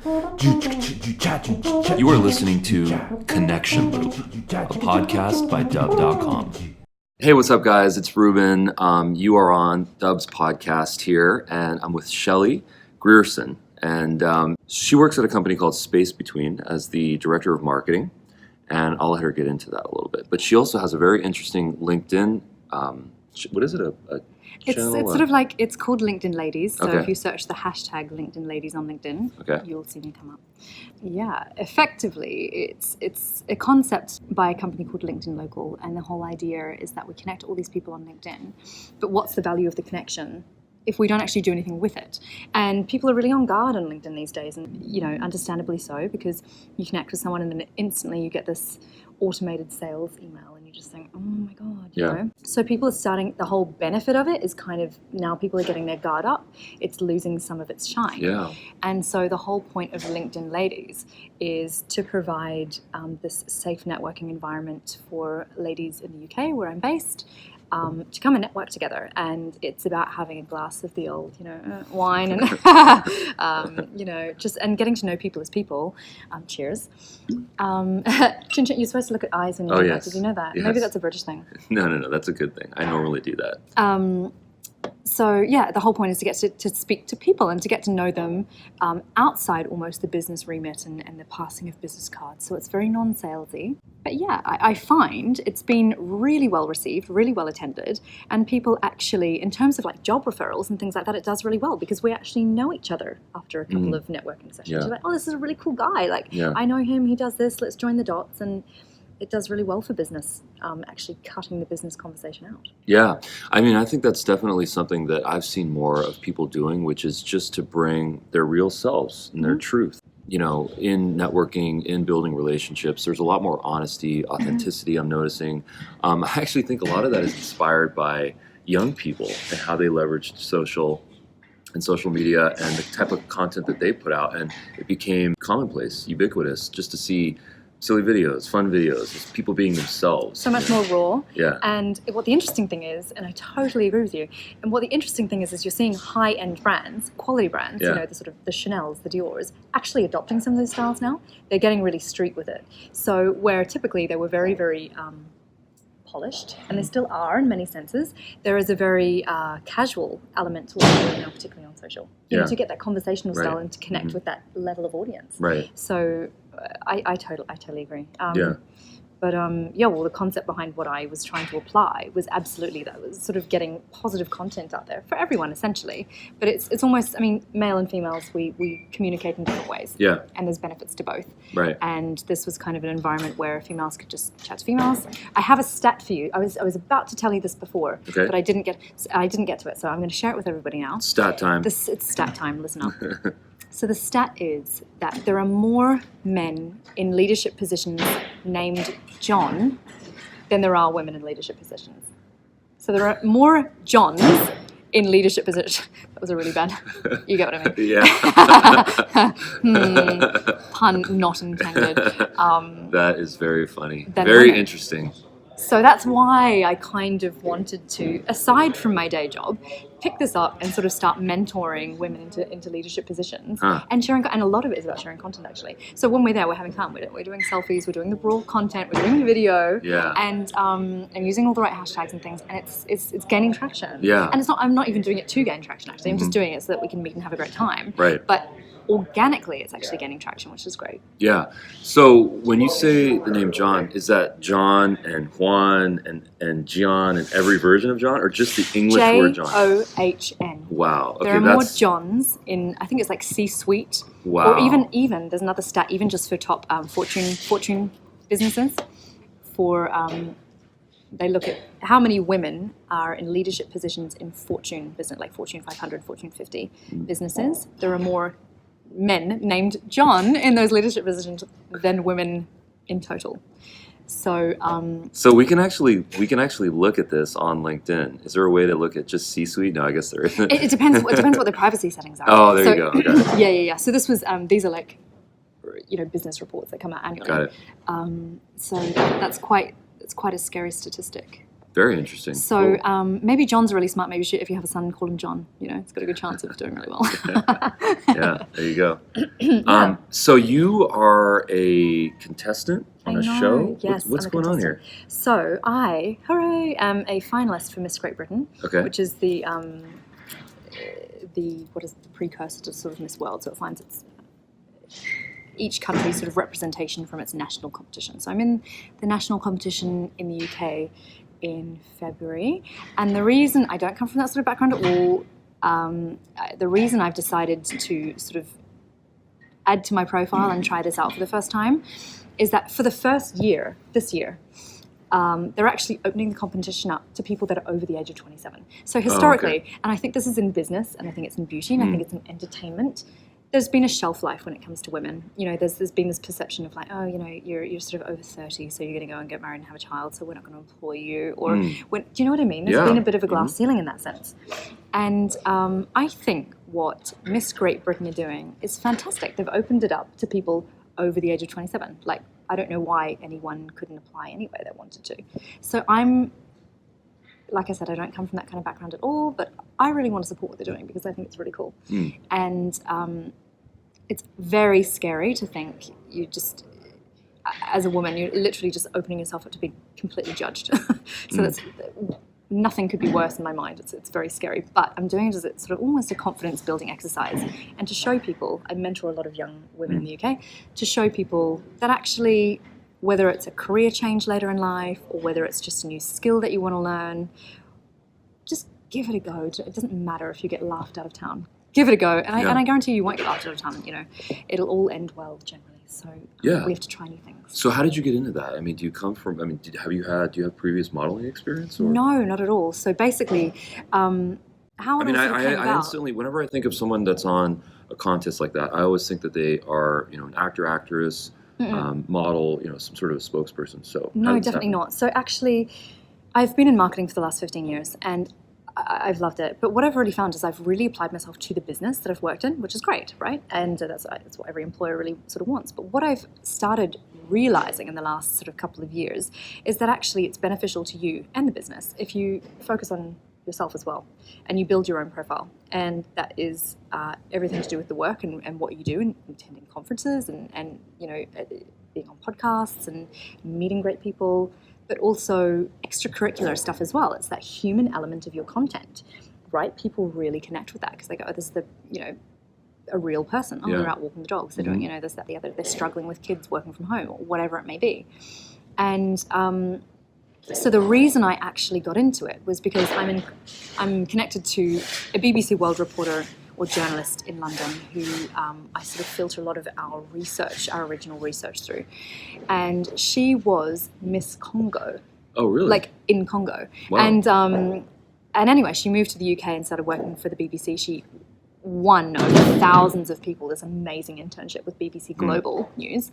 You are listening to Connection Loop, a podcast by Dubb.com. Hey, what's up, guys? It's Ruben. You are on Dubb's podcast here, and I'm with Shelley Grierson. And she works at a company called Space Between as the director of marketing, and I'll let her get into that a little bit. But she also has a very interesting LinkedIn, what is it, a channel? It's sort of like, it's called LinkedIn Ladies. So Okay. if you search the hashtag LinkedIn Ladies on LinkedIn, Okay. you'll see me come up. Yeah, effectively, it's a concept by a company called LinkedIn Local, and the whole idea is that we connect all these people on LinkedIn. But what's the value of the connection if we don't actually do anything with it? And people are really on guard on LinkedIn these days, and understandably so, because you connect with someone and then instantly you get this automated sales email and you just think, oh my God, you know? So people are starting, the whole benefit of it is kind of, now people are getting their guard up, it's losing some of its shine. Yeah. And so the whole point of LinkedIn Ladies is to provide this safe networking environment for ladies in the UK, where I'm based, to come and network together. And it's about having a glass of the old, wine and, just, and getting to know people as people. Cheers. Chin Chin, you're supposed to look at eyes when you do that. Did you know that? Yes. Maybe that's a British thing. No, that's a good thing. I normally do that. So yeah, the whole point is to get to speak to people and to get to know them outside almost the business remit and the passing of business cards. So it's very non-salesy. But yeah, I find it's been really well received, really well attended, and people actually, in terms of like job referrals and things like that, it does really well because we actually know each other after a couple of networking sessions. Yeah. You're like, oh, this is a really cool guy. Like, Yeah. I know him, he does this, let's join the dots. And it does really well for business, actually cutting the business conversation out. Yeah. I mean, I think that's definitely something that I've seen more of people doing, which is just to bring their real selves and their truth. In networking, in building relationships, there's a lot more honesty, authenticity, I'm noticing. I actually think a lot of that is inspired by young people and how they leveraged social media and the type of content that they put out. And it became commonplace, ubiquitous, just to see silly videos, fun videos, just people being themselves. So much more raw. Yeah. And what the interesting thing is, and I totally agree with you, and what the interesting thing is you're seeing high-end brands, quality brands, the sort of the Chanels, the Diors, actually adopting some of those styles now. They're getting really street with it. So where typically they were very, very polished, and they still are in many senses, there is a very casual element to what they're doing now, particularly on social. To get that conversational style and to connect with that level of audience. Right. So I totally agree. But the concept behind what I was trying to apply was absolutely that, was sort of getting positive content out there for everyone, essentially. But it's almost, male and females, we communicate in different ways. Yeah. And there's benefits to both. Right. And this was kind of an environment where females could just chat to females. I have a stat for you. I was about to tell you this before, but I didn't get to it. So I'm going to share it with everybody now. Stat time. It's stat time. Listen up. So the stat is that there are more men in leadership positions named John than there are women in leadership positions. So there are more Johns in leadership positions. That was a really bad. You get what I mean? Yeah. Pun not intended. That is very funny. Then Very women. interesting. So that's why I kind of wanted to, aside from my day job, pick this up and sort of start mentoring women into leadership positions and sharing. And a lot of it is about sharing content, actually. So when we're there, we're having fun. We're doing selfies, we're doing the raw content, we're doing the video, and using all the right hashtags and things. And it's gaining traction. Yeah. And I'm not even doing it to gain traction. Actually, I'm just doing it so that we can meet and have a great time. Right. But organically, it's actually gaining traction, which is great. Yeah. So when you say the name John, is that John and Juan and Gian and every version of John, or just the English word John? John. Wow. Okay, there are more Johns in, I think it's like C-suite. Wow. Or even there's another stat, even just for top Fortune businesses, they look at how many women are in leadership positions in Fortune business, like Fortune 500, Fortune 50 businesses. There are more men named John in those leadership positions than women in total. So we can actually look at this on LinkedIn. Is there a way to look at just C-suite? No, I guess there isn't. It depends. It depends what their privacy settings are. Oh, there you go. Okay. Yeah. So this was these are like business reports that come out annually. Got it. So that's quite a scary statistic. Very interesting. So Cool. maybe John's really smart. Maybe if you have a son, call him John. It's got a good chance of doing really well. Yeah, there you go. So you are a contestant on a show? Yes, What's I'm a going on here? So I, hooray, am a finalist for Miss Great Britain, Okay. which is the precursor to sort of Miss World. So it finds each country's sort of representation from its national competition. So I'm in the national competition in the UK in February, and the reason I don't come from that sort of background at all, the reason I've decided to sort of add to my profile and try this out for the first time is that for the first year, this year, they're actually opening the competition up to people that are over the age of 27. So historically, and I think this is in business, and I think it's in beauty, and I think it's in entertainment, there's been a shelf life when it comes to women. There's been this perception of like, oh, you're sort of over 30, so you're going to go and get married and have a child, so we're not going to employ you. Or do you know what I mean? There's been a bit of a glass ceiling in that sense. And I think what Miss Great Britain are doing is fantastic. They've opened it up to people over the age of 27. Like, I don't know why anyone couldn't apply anyway that wanted to. So like I said, I don't come from that kind of background at all, but I really want to support what they're doing because I think it's really cool. And it's very scary to think you just, as a woman, you're literally just opening yourself up to be completely judged. So that's nothing could be worse in my mind. It's very scary, but I'm doing it as sort of almost a confidence building exercise, and to show people. I mentor a lot of young women in the UK to show people that actually, whether it's a career change later in life or whether it's just a new skill that you want to learn, just give it a go. It doesn't matter if you get laughed out of town. Give it a go, and I guarantee you won't get laughed out of town. It'll all end well generally. So we have to try new things. So how did you get into that? I mean, do you come from? I mean, do you have previous modeling experience? Or? No, not at all. So basically, how it all came about. I instantly, whenever I think of someone that's on a contest like that, I always think that they are, an actor, actress, model, some sort of spokesperson. So no, definitely not. So actually, I've been in marketing for the last 15 years, and I've loved it. But what I've really found is I've really applied myself to the business that I've worked in, which is great, right? And that's what every employer really sort of wants. But what I've started realizing in the last sort of couple of years is that actually it's beneficial to you and the business if you focus on yourself as well and you build your own profile. And that is everything to do with the work and what you do, and attending conferences and being on podcasts and meeting great people, but also extracurricular stuff as well. It's that human element of your content, right? People really connect with that because they go, oh, this is a real person. Oh, they're out walking the dogs. They're doing, this, that, the other. They're struggling with kids working from home or whatever it may be. And so the reason I actually got into it was because I'm connected to a BBC World reporter or journalist in London who I sort of filter a lot of our original research through. And she was Miss Congo. Oh, really? Like in Congo. Wow. And anyway, she moved to the UK and started working for the BBC. She won over thousands of people this amazing internship with BBC Global News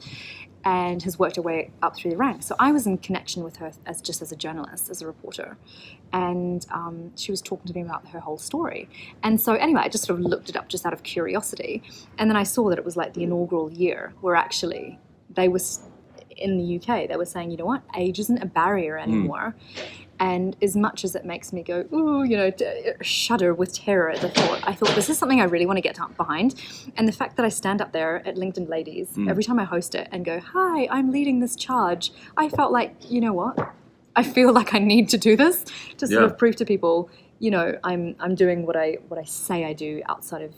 and has worked her way up through the ranks. So I was in connection with her as a journalist, as a reporter. And she was talking to me about her whole story. And so anyway, I just sort of looked it up just out of curiosity. And then I saw that it was like the inaugural year where actually they were, in the UK, they were saying, you know what, age isn't a barrier anymore. And as much as it makes me go, ooh, shudder with terror at the thought, I thought this is something I really want to get behind. And the fact that I stand up there at LinkedIn Ladies every time I host it and go, hi, I'm leading this charge, I felt like, you know what? I feel like I need to do this to sort of prove to people, I'm doing what I say I do outside of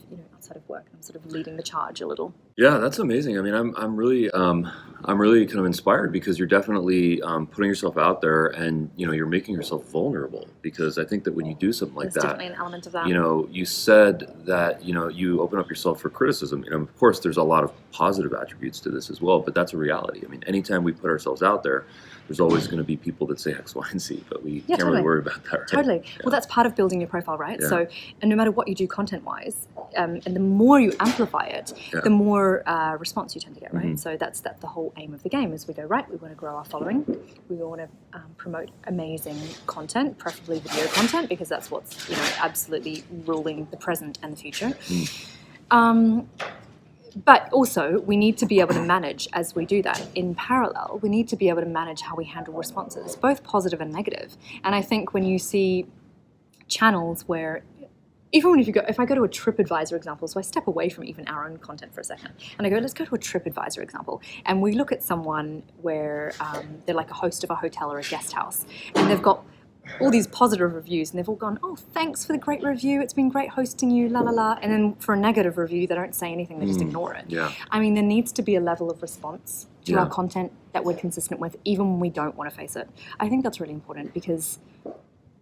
work. I'm sort of leading the charge a little. Yeah, that's amazing. I mean, I'm really kind of inspired because you're definitely putting yourself out there, and you're making yourself vulnerable. Because I think that when you do something like There's that, definitely an element of that. You said that you open up yourself for criticism. Of course, there's a lot of positive attributes to this as well, but that's a reality. I mean, anytime we put ourselves out there, there's always going to be people that say X, Y, and Z, but we can't really worry about that, right? Totally. Yeah. Well, that's part of building your profile, right? Yeah. So, and no matter what you do content-wise, and the more you amplify it, the more response you tend to get, right? So that's the whole aim of the game is we go, right, we want to grow our following. We want to promote amazing content, preferably video content, because that's what's, absolutely ruling the present and the future. But also, we need to be able to manage as we do that. In parallel, we need to be able to manage how we handle responses, both positive and negative. And I think when you see channels where, even if I go to a TripAdvisor example, so I step away from even our own content for a second, and I go, let's go to a TripAdvisor example, and we look at someone where they're like a host of a hotel or a guest house, and they've got all these positive reviews, and they've all gone, oh, thanks for the great review, it's been great hosting you, la la la. And then for a negative review, they don't say anything, they just ignore it. Yeah. I mean, there needs to be a level of response to our content that we're consistent with, even when we don't want to face it. I think that's really important, because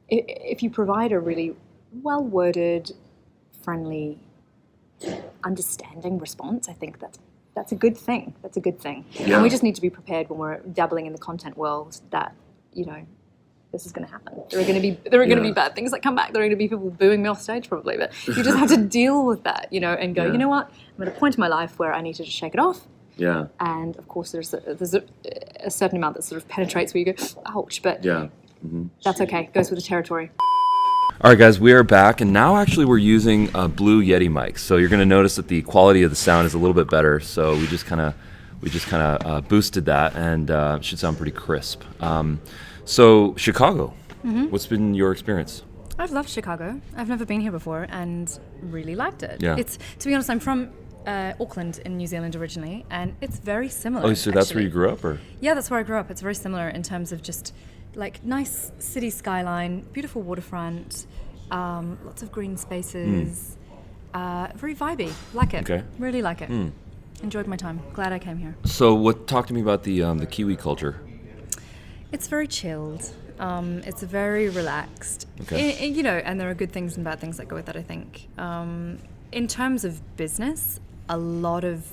if you provide a really well-worded, friendly, understanding response, I think that's a good thing. That's a good thing. Yeah. And we just need to be prepared when we're dabbling in the content world that, this is going to happen. There are going to be bad things that come back. There are going to be people booing me off stage probably, but you just have to deal with that, and go, you know what? I'm at a point in my life where I need to just shake it off. Yeah. And of course, there's a certain amount that sort of penetrates where you go, ouch, but that's okay. Goes with the territory. All right, guys, we are back, and now actually we're using Blue Yeti mics. So you're going to notice that the quality of the sound is a little bit better. So we just kind of boosted that, and it should sound pretty crisp. So Chicago, what's been your experience? I've loved Chicago. I've never been here before and really liked it. Yeah. To be honest, I'm from Auckland in New Zealand originally, and it's very similar. Oh, so that's where you grew up, or? Yeah, that's where I grew up. It's very similar in terms of just like nice city skyline, beautiful waterfront, lots of green spaces, very vibey. Like it. Okay. Really like it. Enjoyed my time. Glad I came here. So talk to me about the Kiwi culture. It's very chilled. It's very relaxed. Okay. And there are good things and bad things that go with that, I think. In terms of business, a lot of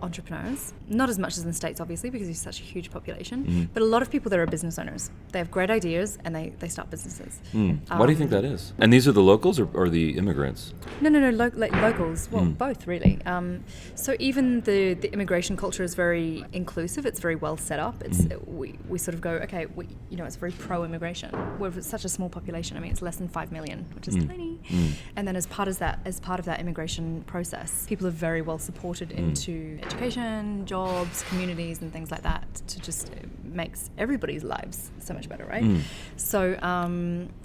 entrepreneurs, not as much as in the States, obviously, because there's such a huge population, but a lot of people there are business owners. They have great ideas and they start businesses. Why do you think that is? And these are the locals or the immigrants? No, locals. Well, both, really. So even the immigration culture is very inclusive. It's very well set up. It's we sort of go, okay, it's very pro-immigration. We're such a small population. I mean, it's less than 5 million, which is tiny. And then as part of that immigration process, people are very well supported into education, jobs, communities, and things like that. To just makes everybody's lives so much better, right? So,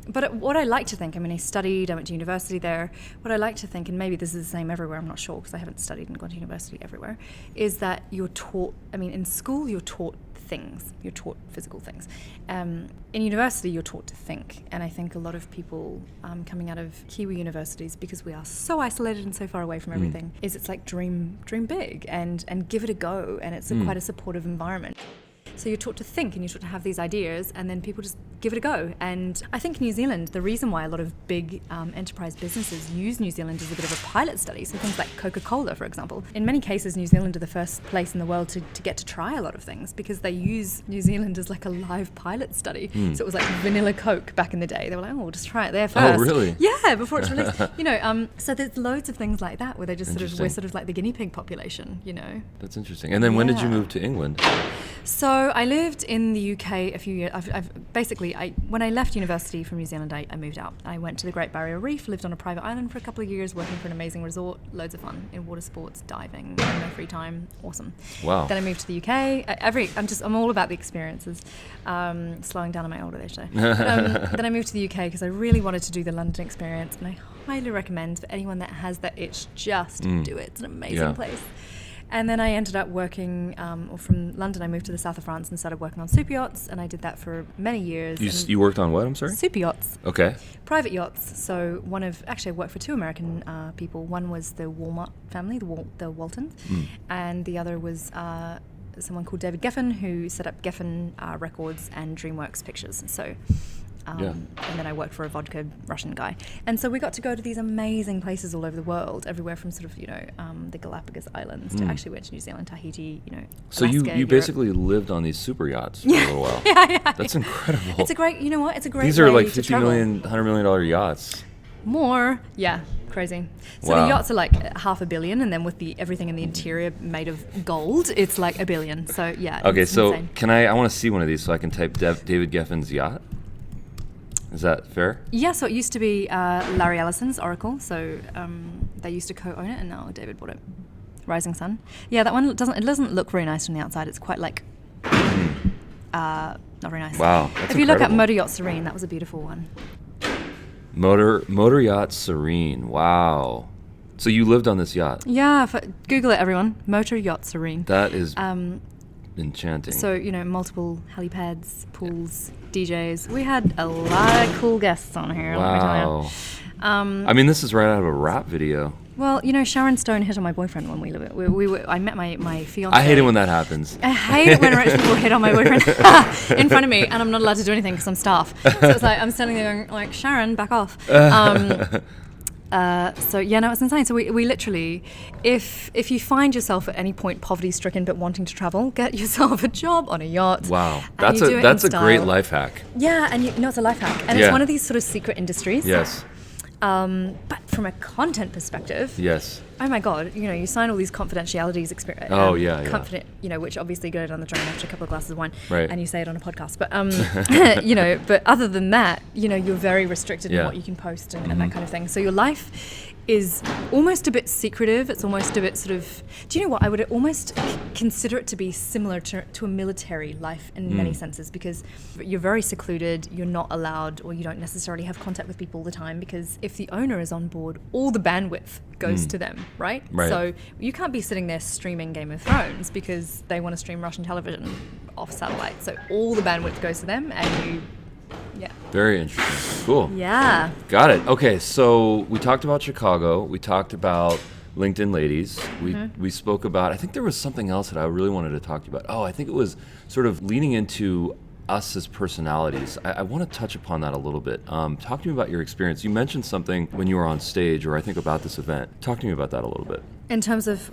but what I like to think, I went to university there. What I like to think, and maybe this is the same everywhere, I'm not sure because I haven't studied and gone to university everywhere, is that you're taught, in school you're taught things, you're taught physical things. In university you're taught to think, and I think a lot of people coming out of Kiwi universities, because we are so isolated and so far away from everything, it's like dream big and give it a go, and it's quite a supportive environment. So you're taught to think and you're taught to have these ideas, and then people just give it a go. And I think New Zealand, the reason why a lot of big enterprise businesses use New Zealand as a bit of a pilot study, so things like Coca-Cola, for example. In many cases, New Zealand are the first place in the world to get to try a lot of things, because they use New Zealand as like a live pilot study. So it was like vanilla Coke back in the day. They were like, oh, we'll just try it there first. Oh, really? Yeah, before it's released. So there's loads of things like that where they just we're sort of like the guinea pig population, That's interesting. And then when did you move to England? So I lived in the UK a few years. When I left university from New Zealand, I moved out. I went to the Great Barrier Reef, lived on a private island for a couple of years, working for an amazing resort, loads of fun in water sports, diving, in my free time, awesome. Wow. Then I moved to the UK. I'm all about the experiences, slowing down on my older age though. Then I moved to the UK because I really wanted to do the London experience, and I highly recommend for anyone that has that itch, just do it. It's an amazing place. And then I ended up working, from London I moved to the south of France and started working on super yachts, and I did that for many years. You worked on what, I'm sorry? Super yachts. Okay. Private yachts. So I worked for two American people. One was the Walmart family, the Waltons, and the other was someone called David Geffen, who set up Geffen Records and DreamWorks Pictures. So. And then I worked for a vodka Russian guy. And so we got to go to these amazing places all over the world, everywhere from sort of, the Galapagos Islands to actually went to New Zealand, Tahiti, So Alaska, you basically lived on these super yachts for a little while. Yeah. That's incredible. It's a great, it's a great These are like to $50 travel. million, $100 million yachts. More, yeah, crazy. So Wow. the yachts are like $500 million, and then with everything in the interior made of gold, it's like $1 billion. So yeah. Okay, it's so insane. I want to see one of these so I can type David Geffen's yacht. Is that fair? Yeah, so it used to be Larry Ellison's Oracle, so they used to co-own it, and now David bought it. Rising Sun. Yeah, that one doesn't look very nice from the outside. It's quite like not very nice. Wow, that's if you look at incredible. Motor Yacht Serene, that was a beautiful one. Motor Yacht Serene. Wow. So you lived on this yacht. Yeah, Google it, everyone. Motor Yacht Serene. That is enchanting. So, multiple helipads, pools, DJs. We had a lot of cool guests on here, let me tell you. Wow. I mean, this is right out of a rap video. Well, Sharon Stone hit on my boyfriend when I met my fiance. I hate it when that happens. I hate it when rich people hit on my boyfriend in front of me, and I'm not allowed to do anything because I'm staff. So it's like I'm standing there going, like, Sharon, back off. It's insane. So we literally, if you find yourself at any point poverty-stricken but wanting to travel, get yourself a job on a yacht. Wow, that's a great life hack. Yeah, and it's a life hack, and it's one of these sort of secret industries. Yes. But from a content perspective, yes. Oh my God, you sign all these confidentialities. Which obviously go down the drain after a couple of glasses of wine, right. And you say it on a podcast. But but other than that, you're very restricted in what you can post and that kind of thing. So your life is almost a bit secretive. It's almost a bit sort of. Do you know what? I would almost consider it to be similar to a military life in many senses, because you're very secluded. You're not allowed, or you don't necessarily have contact with people all the time, because if the owner is on board, all the bandwidth goes to them, right? So you can't be sitting there streaming Game of Thrones because they want to stream Russian television off satellite. So all the bandwidth goes to them, and you. Yeah. Very interesting. Cool. Yeah. Got it. Okay, so we talked about Chicago. We talked about LinkedIn Ladies. We spoke about, I think there was something else that I really wanted to talk to you about. Oh, I think it was sort of leaning into us as personalities. I want to touch upon that a little bit. Talk to me about your experience. You mentioned something when you were on stage, or I think about this event. Talk to me about that a little bit. In terms of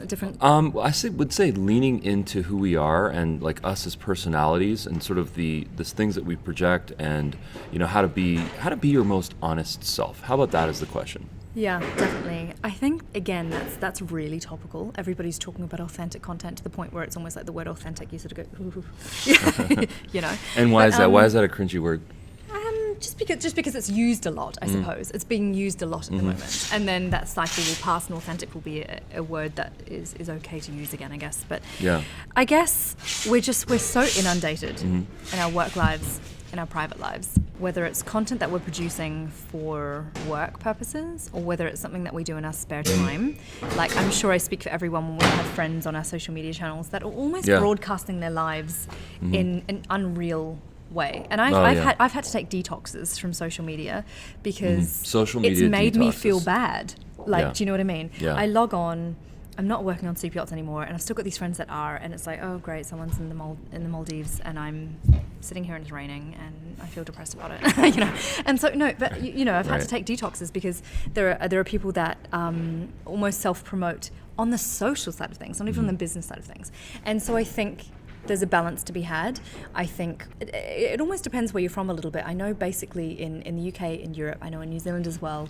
different. Would say leaning into who we are and like us as personalities, and sort of the things that we project, and how to be your most honest self. How about that as the question? Yeah, definitely. I think, again, that's really topical. Everybody's talking about authentic content to the point where it's almost like the word authentic, you sort of go, ooh. And why is that? Why is that a cringy word? Just because it's used a lot, I suppose. It's being used a lot at the moment. And then that cycle will pass, and authentic will be a word that is okay to use again, I guess. But yeah. I guess we're so inundated in our work lives, in our private lives, whether it's content that we're producing for work purposes, or whether it's something that we do in our spare time. Like, I'm sure I speak for everyone when we have friends on our social media channels that are almost broadcasting their lives in an unreal way. And I've had to take detoxes from social media because social media it's made me detoxes. feel bad. Like, do you know what I mean? Yeah. I log on. I'm not working on super yachts anymore, and I've still got these friends that are, and it's like, oh great, someone's in the Maldives, and I'm sitting here and it's raining, and I feel depressed about it, And so I've had to take detoxes because there are people that almost self-promote on the social side of things, not even on the business side of things, and so I think there's a balance to be had. I think it almost depends where you're from a little bit. I know basically in the UK, in Europe, I know in New Zealand as well,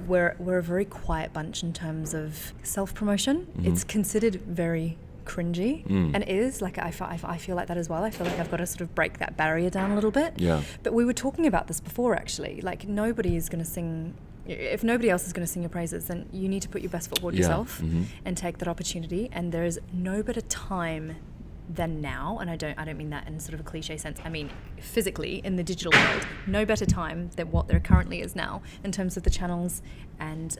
we're a very quiet bunch in terms of self-promotion. It's considered very cringy, and it is. Like, I feel like that as well. I feel like I've got to sort of break that barrier down a little bit. Yeah. But we were talking about this before, actually. Like, nobody is going to sing. If nobody else is going to sing your praises, then you need to put your best foot forward yourself and take that opportunity. And there is no better time than now, and I don't mean that in sort of a cliche sense. I mean physically in the digital world, no better time than what there currently is now in terms of the channels and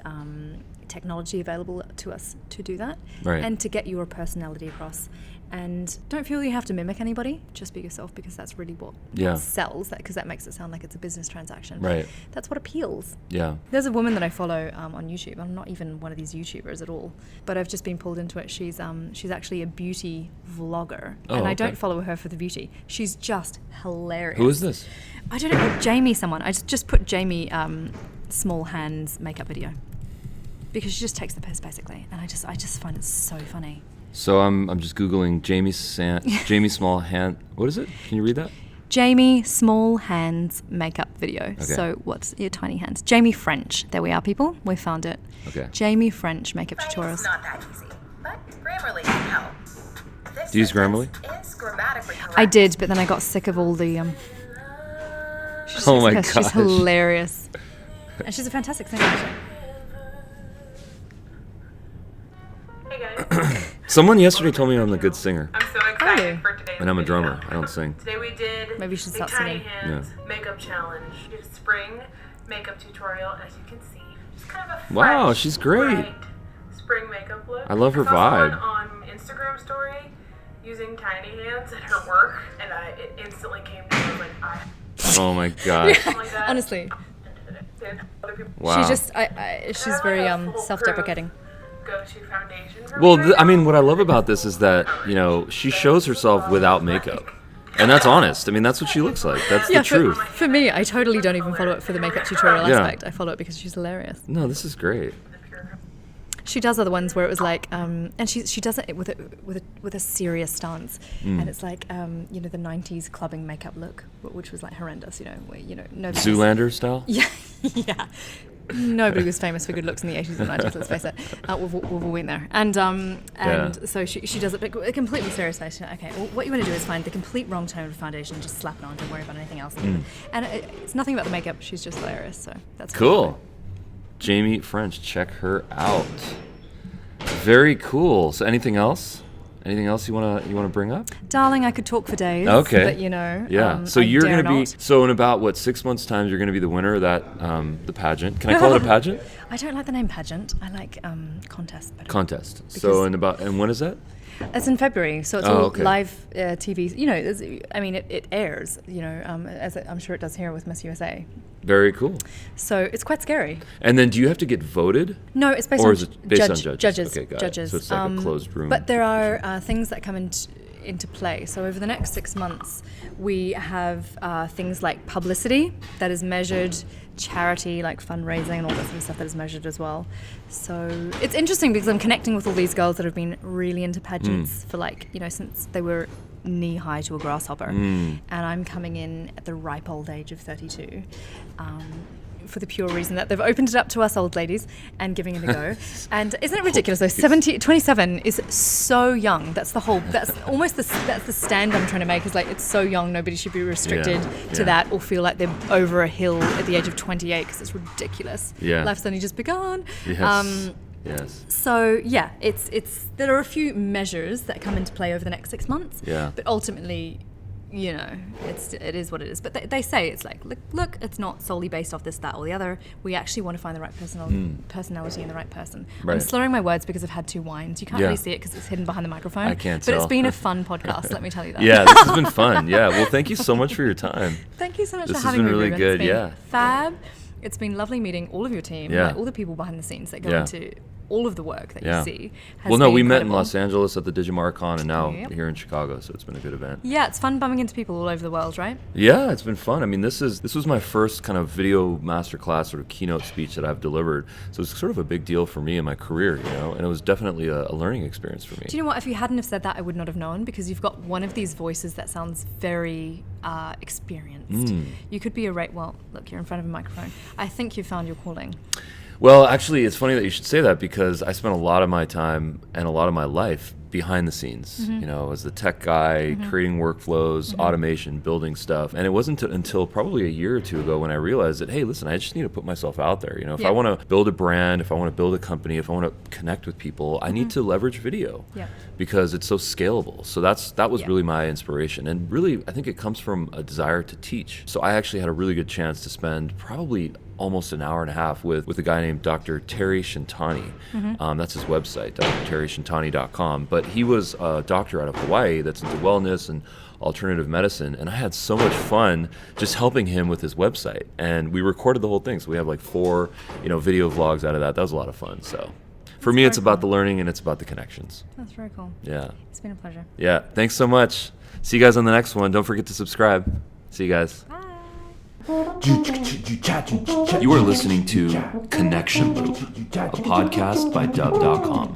technology available to us to do that, and to get your personality across. And don't feel you have to mimic anybody. Just be yourself, because that's really what sells. That, because that makes it sound like it's a business transaction. Right. That's what appeals. Yeah. There's a woman that I follow on YouTube. I'm not even one of these YouTubers at all, but I've just been pulled into it. She's actually a beauty vlogger, and I don't follow her for the beauty. She's just hilarious. Who is this? I don't know. Jamie someone. I just put Jamie small hands makeup video, because she just takes the piss basically, and I just find it so funny. So I'm just Googling Jamie Small Hand. What is it? Can you read that? Jamie Small Hands makeup video. Okay. So what's your tiny hands? Jamie French. There we are, people. We found it. Okay. Jamie French makeup Writing tutorials. is not that easy, but Grammarly can help. This Do you use Grammarly? sentence is grammatically correct. I did, but then I got sick of all the. Oh my She's gosh. hilarious, and she's a fantastic singer. Actually. Someone yesterday told me I'm a good singer. I'm so excited for today's And I'm a video. drummer. I don't sing. Today we did Maybe you should the start Tiny singing. Hands makeup challenge. We did a spring makeup tutorial, as you can see. Just kind of a fresh, Wow, she's great. bright spring makeup look. I love her I saw someone vibe. on Instagram story using tiny hands at her work, and it instantly came to me. I was like, Oh my gosh. something like that. Honestly, Then other people Wow. she just, she's very self-deprecating. go-to foundation for Well, me right I mean, now. what I love about this is that, she shows herself without makeup. And that's honest. I mean, that's what she looks like. That's the truth. For me, I totally don't even follow it for the makeup tutorial Yeah. aspect. I follow it because she's hilarious. No, this is great. She does other ones where it was like, and she does it with a serious stance, and it's like, the '90s clubbing makeup look, which was like horrendous. Where, nobody. Zoolander style? Yeah, yeah. Nobody was famous for good looks in the 80s and 90s. Let's face it. We've all been there, and so she does it, but a completely serious face. Okay, well, what you want to do is find the complete wrong tone of foundation, just slap it on. Don't worry about anything else. And it's nothing about the makeup. She's just hilarious. So that's Cool. Jamie French, check her out. Very cool. So anything else? Anything else you wanna bring up? Darling, I could talk for days. Okay. But Yeah. So I you're dare gonna be not. so in about 6 months' time you're gonna be the winner of that the pageant. Can I call it a pageant? I don't like the name pageant. I like contest better. Contest. Because- So and when is that? It's in February, so it's Oh, all okay. live TV. It airs. As I'm sure it does here with Miss USA. Very cool. So it's quite scary. And then do you have to get voted? No, it's based Or on is it based on judges? Okay, got it. Judges. So it's like a closed room. But there are things that come into play. So over the next 6 months, we have things like publicity that is measured, charity like fundraising and all that sort of stuff that is measured as well. So it's interesting because I'm connecting with all these girls that have been really into pageants for since they were knee high to a grasshopper, and I'm coming in at the ripe old age of 32. For the pure reason that they've opened it up to us old ladies and giving it a go. And isn't it ridiculous though? 27 is so young. That's almost the stand I'm trying to make, is like, it's so young, nobody should be restricted to that or feel like they're over a hill at the age of 28, because it's ridiculous. Yeah. Life's only just begun. Yes. Yes. So yeah, there are a few measures that come into play over the next 6 months. Yeah. But ultimately, it is what it is. But they say it's like, look, it's not solely based off this, that, or the other. We actually want to find the right personality in the right person. Right. I'm slurring my words because I've had 2 wines. You can't really see it because it's hidden behind the microphone. I can't But tell. it's been a fun podcast, let me tell you that. Yeah, this has been fun. Yeah. Well, thank you so much for your time. Thank you so much This for has having been me, really Ruben. good, It's been yeah. fab. It's been lovely meeting all of your team, Yeah. all the people behind the scenes that go Yeah. into all of the work that Yeah. you see. Well, no, been we met in incredible. Los Angeles at the Digimarcon and now Yep. here in Chicago, so it's been a good event. Yeah, it's fun bumping into people all over the world, right? Yeah, it's been fun. I mean, this was my first kind of video masterclass sort of keynote speech that I've delivered. So it's sort of a big deal for me in my career, and it was definitely a learning experience for me. Do you know what? If you hadn't have said that, I would not have known, because you've got one of these voices that sounds very experienced. You could be well, look, you're in front of a microphone. I think you've found your calling. Well, actually, it's funny that you should say that, because I spent a lot of my time and a lot of my life behind the scenes, as the tech guy, creating workflows, automation, building stuff. And it wasn't until probably a year or two ago when I realized that, hey, listen, I just need to put myself out there. If I want to build a brand, if I want to build a company, if I want to connect with people, I need to leverage video because it's so scalable. So that was really my inspiration. And really, I think it comes from a desire to teach. So I actually had a really good chance to spend probably almost an hour and a half with a guy named Dr. Terry Shintani. That's his website, drterryshintani.com. But he was a doctor out of Hawaii that's into wellness and alternative medicine, and I had so much fun just helping him with his website. And we recorded the whole thing, so we have like 4, video vlogs out of that. That was a lot of fun. So for me, it's about the learning and it's about the connections. That's very cool. Yeah. It's been a pleasure. Yeah. Thanks so much. See you guys on the next one. Don't forget to subscribe. See you guys. You are listening to Connection Loop, a podcast by Dubb.com.